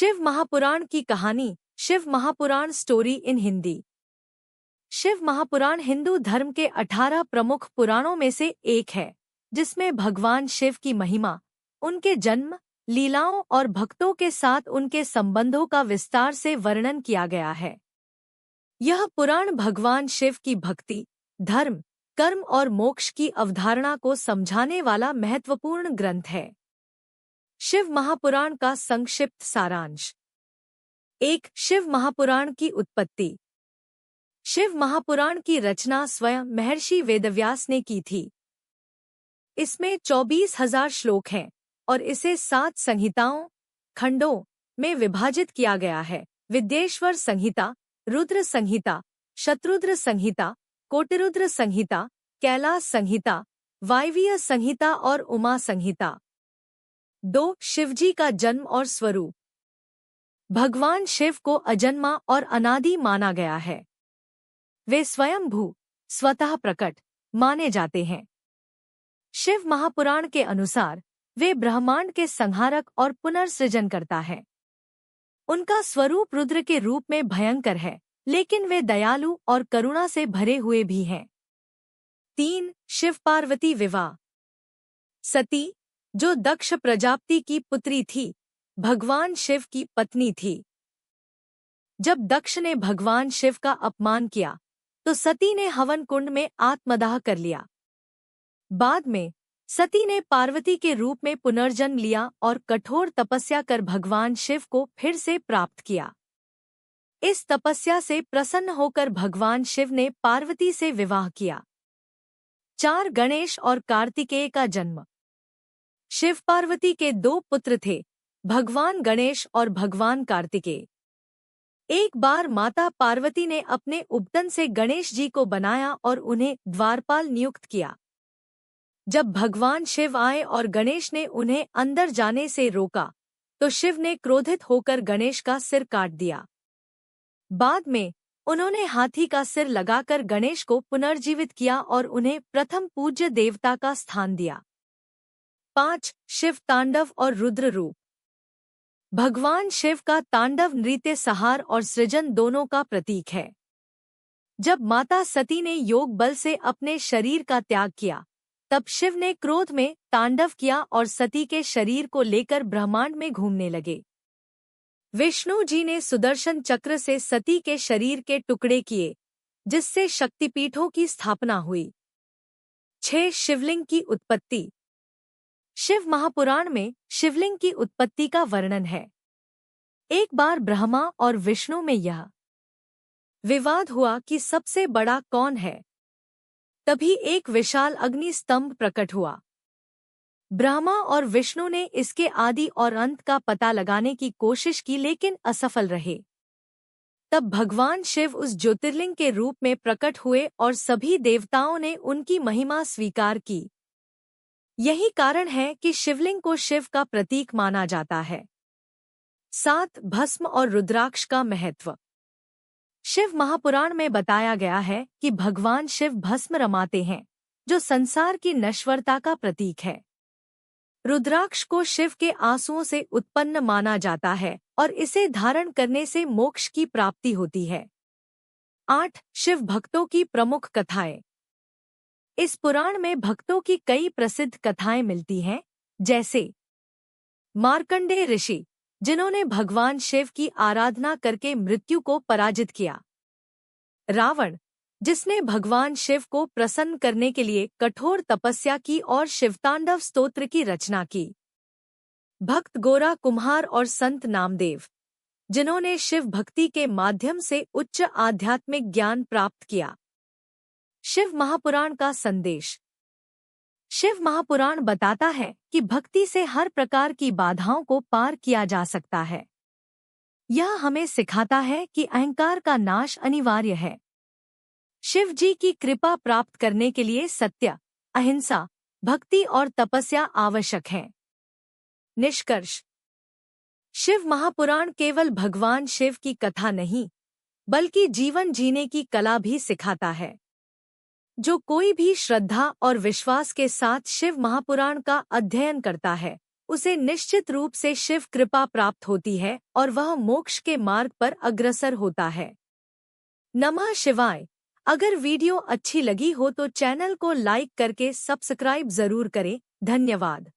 शिव महापुराण की कहानी। Shiva Mahapurana story in Hindi. Shiva Mahapurana Hindu धर्म के 18 प्रमुख पुराणों में से एक है, जिसमें भगवान शिव की महिमा, उनके जन्म, लीलाओं और भक्तों के साथ उनके संबंधों का विस्तार से वर्णन किया गया है। यह पुराण भगवान शिव की भक्ति, धर्म, कर्म और मोक्ष की अवधारणा को समझाने वाला महत्वपूर्ण ग्रंथ है। शिव महापुराण का संक्षिप्त सारांश। 1. शिव महापुराण की उत्पत्ति। शिव महापुराण की रचना स्वयं महर्षि वेदव्यास ने की थी। इसमें 24,000 श्लोक हैं और इसे 7 संहिताओं, खंडों में विभाजित किया गया है। विद्येश्वर संहिता, रुद्र संहिता, शत्रुद्र संहिता, कोटिरुद्र संहिता, कैलास संहिता, वायवीय संहिता और उमा संहिता। 2. शिवजी का जन्म और स्वरूप। भगवान शिव को अजन्मा और अनादि माना गया है। वे स्वयंभू, स्वतः प्रकट माने जाते हैं। शिव महापुराण के अनुसार वे ब्रह्मांड के संहारक और पुनर्सृजन करता है। उनका स्वरूप रुद्र के रूप में भयंकर है, लेकिन वे दयालु और करुणा से भरे हुए भी हैं। 3. शिव पार्वती विवाह। सती, जो दक्ष प्रजापति की पुत्री थी, भगवान शिव की पत्नी थी। जब दक्ष ने भगवान शिव का अपमान किया, तो सती ने हवन कुंड में आत्मदाह कर लिया। बाद में सती ने पार्वती के रूप में पुनर्जन्म लिया और कठोर तपस्या कर भगवान शिव को फिर से प्राप्त किया। इस तपस्या से प्रसन्न होकर भगवान शिव ने पार्वती से विवाह किया। 4. गणेश और कार्तिकेय का जन्म। शिव पार्वती के 2 पुत्र थे, भगवान गणेश और भगवान कार्तिकेय। एक बार माता पार्वती ने अपने उपटन से गणेश जी को बनाया और उन्हें द्वारपाल नियुक्त किया। जब भगवान शिव आए और गणेश ने उन्हें अंदर जाने से रोका, तो शिव ने क्रोधित होकर गणेश का सिर काट दिया। बाद में उन्होंने हाथी का सिर लगाकर गणेश को पुनर्जीवित किया और उन्हें प्रथम पूज्य देवता का स्थान दिया। 5. शिव तांडव और रुद्र रूप। भगवान शिव का तांडव नृत्य संहार और सृजन दोनों का प्रतीक है। जब माता सती ने योग बल से अपने शरीर का त्याग किया, तब शिव ने क्रोध में तांडव किया और सती के शरीर को लेकर ब्रह्मांड में घूमने लगे। विष्णु जी ने सुदर्शन चक्र से सती के शरीर के टुकड़े किए, जिससे शक्तिपीठों की स्थापना हुई। 6. शिवलिंग की उत्पत्ति। शिव महापुराण में शिवलिंग की उत्पत्ति का वर्णन है। एक बार ब्रह्मा और विष्णु में यह विवाद हुआ कि सबसे बड़ा कौन है। तभी एक विशाल अग्नि स्तंभ प्रकट हुआ। ब्रह्मा और विष्णु ने इसके आदि और अंत का पता लगाने की कोशिश की, लेकिन असफल रहे। तब भगवान शिव उस ज्योतिर्लिंग के रूप में प्रकट हुए और सभी देवताओं ने उनकी महिमा स्वीकार की। यही कारण है कि शिवलिंग को शिव का प्रतीक माना जाता है। 7. भस्म और रुद्राक्ष का महत्व। शिव महापुराण में बताया गया है कि भगवान शिव भस्म रमाते हैं, जो संसार की नश्वरता का प्रतीक है। रुद्राक्ष को शिव के आंसुओं से उत्पन्न माना जाता है और इसे धारण करने से मोक्ष की प्राप्ति होती है। 8. शिव भक्तों की प्रमुख कथाएं। इस पुराण में भक्तों की कई प्रसिद्ध कथाएं मिलती हैं, जैसे मार्कंडेय ऋषि, जिन्होंने भगवान शिव की आराधना करके मृत्यु को पराजित किया। रावण, जिसने भगवान शिव को प्रसन्न करने के लिए कठोर तपस्या की और शिवतांडव स्तोत्र की रचना की। भक्त गोरा कुम्हार और संत नामदेव, जिन्होंने शिव भक्ति के माध्यम से उच्च आध्यात्मिक ज्ञान प्राप्त किया। शिव महापुराण का संदेश। शिव महापुराण बताता है कि भक्ति से हर प्रकार की बाधाओं को पार किया जा सकता है। यह हमें सिखाता है कि अहंकार का नाश अनिवार्य है। शिव जी की कृपा प्राप्त करने के लिए सत्य, अहिंसा, भक्ति और तपस्या आवश्यक है। निष्कर्ष। शिव महापुराण केवल भगवान शिव की कथा नहीं, बल्कि जीवन जीने की कला भी सिखाता है। जो कोई भी श्रद्धा और विश्वास के साथ शिव महापुराण का अध्ययन करता है, उसे निश्चित रूप से शिव कृपा प्राप्त होती है और वह मोक्ष के मार्ग पर अग्रसर होता है। नमः शिवाय। अगर वीडियो अच्छी लगी हो तो चैनल को लाइक करके सब्सक्राइब जरूर करें। धन्यवाद।